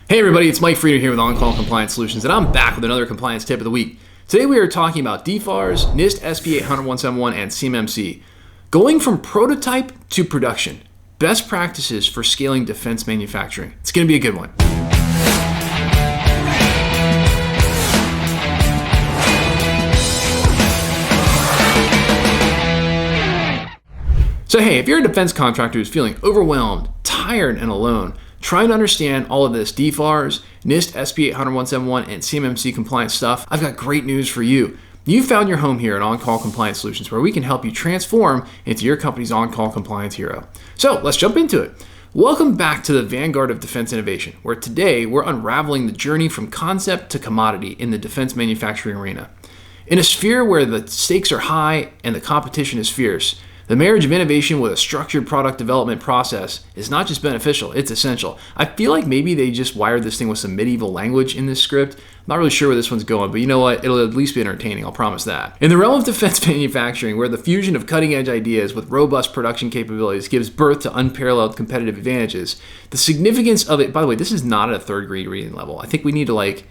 Hey everybody, it's Mike Frieder here with On-Call Compliance Solutions, and I'm back with another compliance tip of the week. Today we are talking about DFARS, NIST SP 800-171, and CMMC. Going from prototype to production. Best practices for scaling defense manufacturing. It's going to be a good one. So hey, if you're a defense contractor who's feeling overwhelmed, tired, and alone, trying to understand all of this DFARS, NIST SP 800-171, and CMMC compliance stuff, I've got great news for you. You found your home here at On-Call Compliance Solutions, where we can help you transform into your company's on-call compliance hero. So let's jump into it. Welcome back to the vanguard of defense innovation, where today we're unraveling the journey from concept to commodity in the defense manufacturing arena. In a sphere where the stakes are high and the competition is fierce, the marriage of innovation with a structured product development process is not just beneficial, it's essential. I feel like maybe they just wired this thing with some medieval language in this script. I'm not really sure where this one's going, but you know what? It'll at least be entertaining, I'll promise that. In the realm of defense manufacturing, where the fusion of cutting-edge ideas with robust production capabilities gives birth to unparalleled competitive advantages, the significance of it, by the way, this is not at a third grade reading level. I think we need to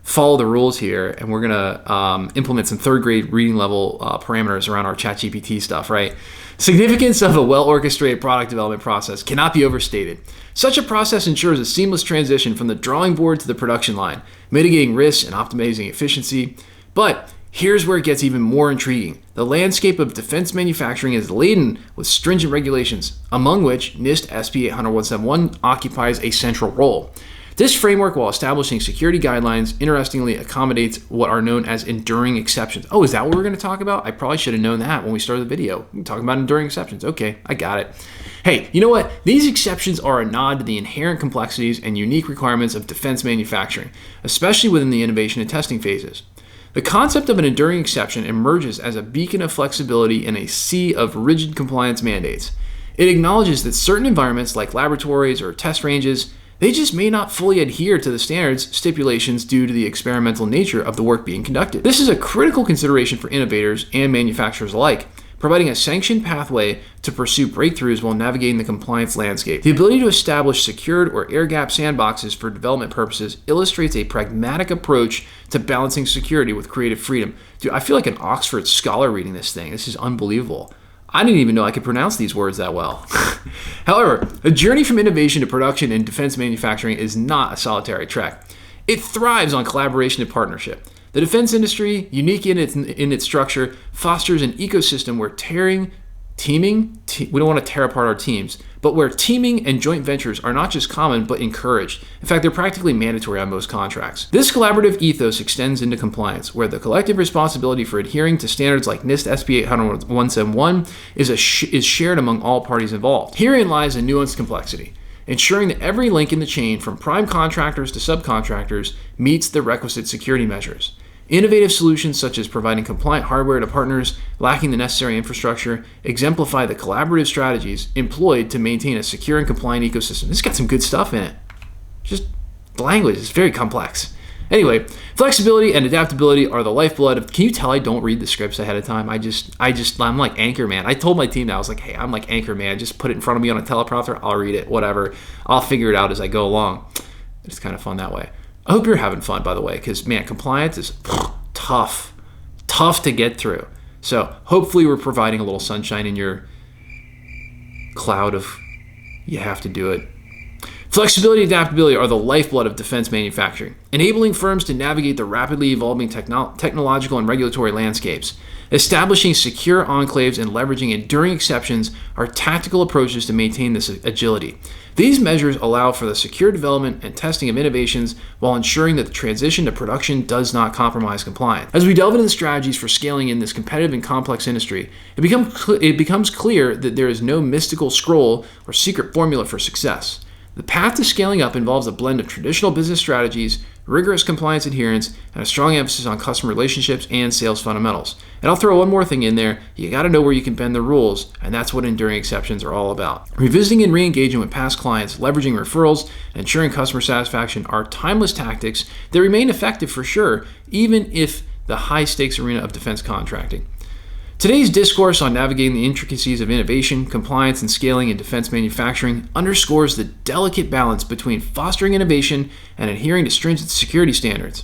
follow the rules here, and we're gonna implement some third grade reading level parameters around our ChatGPT stuff, right? Significance of a well-orchestrated product development process cannot be overstated. Such a process ensures a seamless transition from the drawing board to the production line, mitigating risks and optimizing efficiency. But here's where it gets even more intriguing. The landscape of defense manufacturing is laden with stringent regulations, among which NIST SP 800-171 occupies a central role. This framework, while establishing security guidelines, interestingly accommodates what are known as enduring exceptions. Oh, is that what we're going to talk about? I probably should have known that when we started the video. We're talking about enduring exceptions. Okay, I got it. Hey, you know what? These exceptions are a nod to the inherent complexities and unique requirements of defense manufacturing, especially within the innovation and testing phases. The concept of an enduring exception emerges as a beacon of flexibility in a sea of rigid compliance mandates. It acknowledges that certain environments like laboratories or test ranges, they just may not fully adhere to the standards stipulations due to the experimental nature of the work being conducted. This is a critical consideration for innovators and manufacturers alike, providing a sanctioned pathway to pursue breakthroughs while navigating the compliance landscape. The ability to establish secured or air-gap sandboxes for development purposes illustrates a pragmatic approach to balancing security with creative freedom. Dude, I feel like an Oxford scholar reading this thing. This is unbelievable. I didn't even know I could pronounce these words that well. However, a journey from innovation to production in defense manufacturing is not a solitary trek. It thrives on collaboration and partnership. The defense industry, unique in its structure, fosters an ecosystem where we don't want to tear apart our teams, but where teaming and joint ventures are not just common, but encouraged. In fact, they're practically mandatory on most contracts. This collaborative ethos extends into compliance, where the collective responsibility for adhering to standards like NIST SP 800-171 is shared among all parties involved. Herein lies a nuanced complexity, ensuring that every link in the chain, from prime contractors to subcontractors, meets the requisite security measures. Innovative solutions such as providing compliant hardware to partners lacking the necessary infrastructure exemplify the collaborative strategies employed to maintain a secure and compliant ecosystem. This got some good stuff in it. Just the language is very complex. Anyway, flexibility and adaptability are the lifeblood of. Can you tell I don't read the scripts ahead of time? I'm like Anchorman. I told my team that I was like, hey, I'm like Anchorman. Just put it in front of me on a teleprompter. I'll read it. Whatever. I'll figure it out as I go along. It's kind of fun that way. I hope you're having fun, by the way, because, man, compliance is tough to get through. So hopefully we're providing a little sunshine in your cloud of you have to do it. Flexibility and adaptability are the lifeblood of defense manufacturing, enabling firms to navigate the rapidly evolving technological and regulatory landscapes. Establishing secure enclaves and leveraging enduring exceptions are tactical approaches to maintain this agility. These measures allow for the secure development and testing of innovations while ensuring that the transition to production does not compromise compliance. As we delve into the strategies for scaling in this competitive and complex industry, it becomes clear that there is no mystical scroll or secret formula for success. The path to scaling up involves a blend of traditional business strategies, rigorous compliance adherence, and a strong emphasis on customer relationships and sales fundamentals. And I'll throw one more thing in there. You got to know where you can bend the rules, and that's what enduring exceptions are all about. Revisiting and re-engaging with past clients, leveraging referrals, and ensuring customer satisfaction are timeless tactics that remain effective for sure, even if the high-stakes arena of defense contracting. Today's discourse on navigating the intricacies of innovation, compliance, and scaling in defense manufacturing underscores the delicate balance between fostering innovation and adhering to stringent security standards.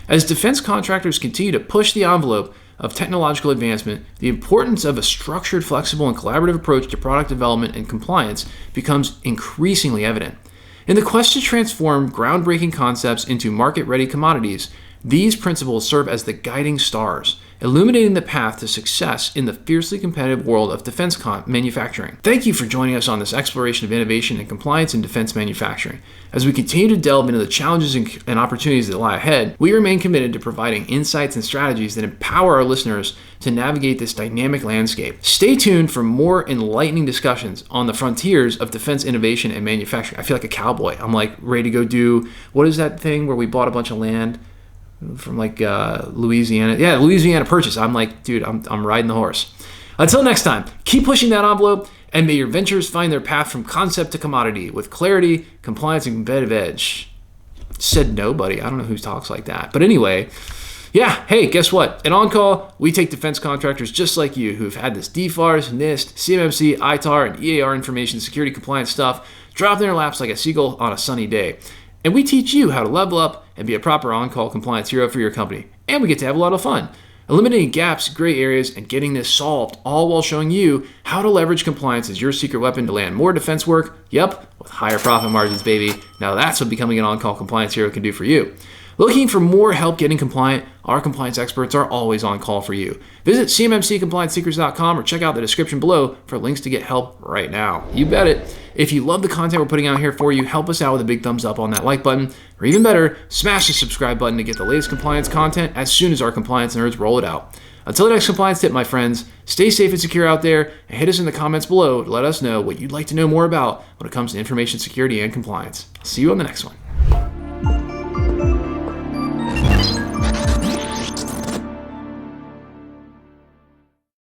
As defense contractors continue to push the envelope of technological advancement, the importance of a structured, flexible, and collaborative approach to product development and compliance becomes increasingly evident. In the quest to transform groundbreaking concepts into market-ready commodities, these principles serve as the guiding stars, illuminating the path to success in the fiercely competitive world of defense manufacturing. Thank you for joining us on this exploration of innovation and compliance in defense manufacturing. As we continue to delve into the challenges and opportunities that lie ahead, we remain committed to providing insights and strategies that empower our listeners to navigate this dynamic landscape. Stay tuned for more enlightening discussions on the frontiers of defense innovation and manufacturing. I feel like a cowboy. I'm like ready to go do, what is that thing where we bought a bunch of land from like Louisiana? Yeah, Louisiana Purchase. I'm like, dude, I'm riding the horse. Until next time, keep pushing that envelope, and may your ventures find their path from concept to commodity with clarity, compliance, and competitive edge. Said nobody. I don't know who talks like that. But anyway, yeah, hey, guess what? At On Call, we take defense contractors just like you who've had this DFARS, NIST, CMMC, ITAR, and EAR information security compliance stuff dropped in their laps like a seagull on a sunny day. And we teach you how to level up and be a proper on-call compliance hero for your company. And we get to have a lot of fun, eliminating gaps, gray areas, and getting this solved, all while showing you how to leverage compliance as your secret weapon to land more defense work, yep, with higher profit margins, baby. Now that's what becoming an on-call compliance hero can do for you. Looking for more help getting compliant? Our compliance experts are always on call for you. Visit cmmccompliancesecrets.com or check out the description below for links to get help right now. You bet it. If you love the content we're putting out here for you, help us out with a big thumbs up on that like button, or even better, smash the subscribe button to get the latest compliance content as soon as our compliance nerds roll it out. Until the next compliance tip, my friends, stay safe and secure out there, and hit us in the comments below to let us know what you'd like to know more about when it comes to information security and compliance. I'll see you on the next one.